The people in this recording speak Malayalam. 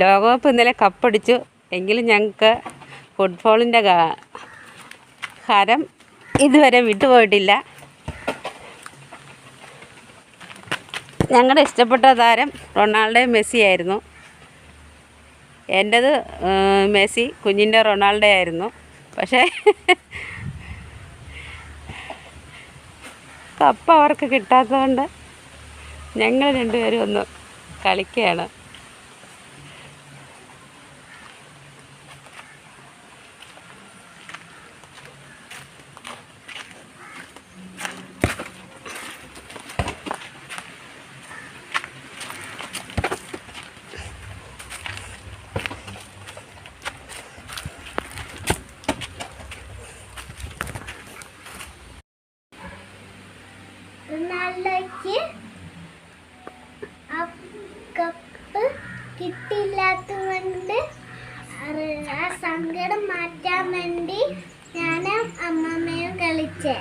ലോകകപ്പ് ഇന്നലെ കപ്പടിച്ചു. എങ്കിലും ഞങ്ങൾക്ക് ഫുട്ബോളിൻ്റെ ഹരം ഇതുവരെ വിട്ടുപോയിട്ടില്ല. ഞങ്ങളുടെ ഇഷ്ടപ്പെട്ട താരം റൊണാൾഡോ മെസ്സി ആയിരുന്നു. എൻ്റേത് മെസ്സി, കുഞ്ഞിൻ്റെ റൊണാൾഡോ ആയിരുന്നു. പക്ഷേ കപ്പ് അവർക്ക് കിട്ടാത്തതുകൊണ്ട് ഞങ്ങൾ രണ്ടുപേരും ഒന്ന് കളിക്കുകയാണ്. റൊണാൾഡോയ്ക്ക് ആ കപ്പ് കിട്ടിയില്ലാത്തതുകൊണ്ട് ആ സങ്കടം മാറ്റാൻ വേണ്ടി ഞാനും അമ്മമ്മയും കളിച്ചേ.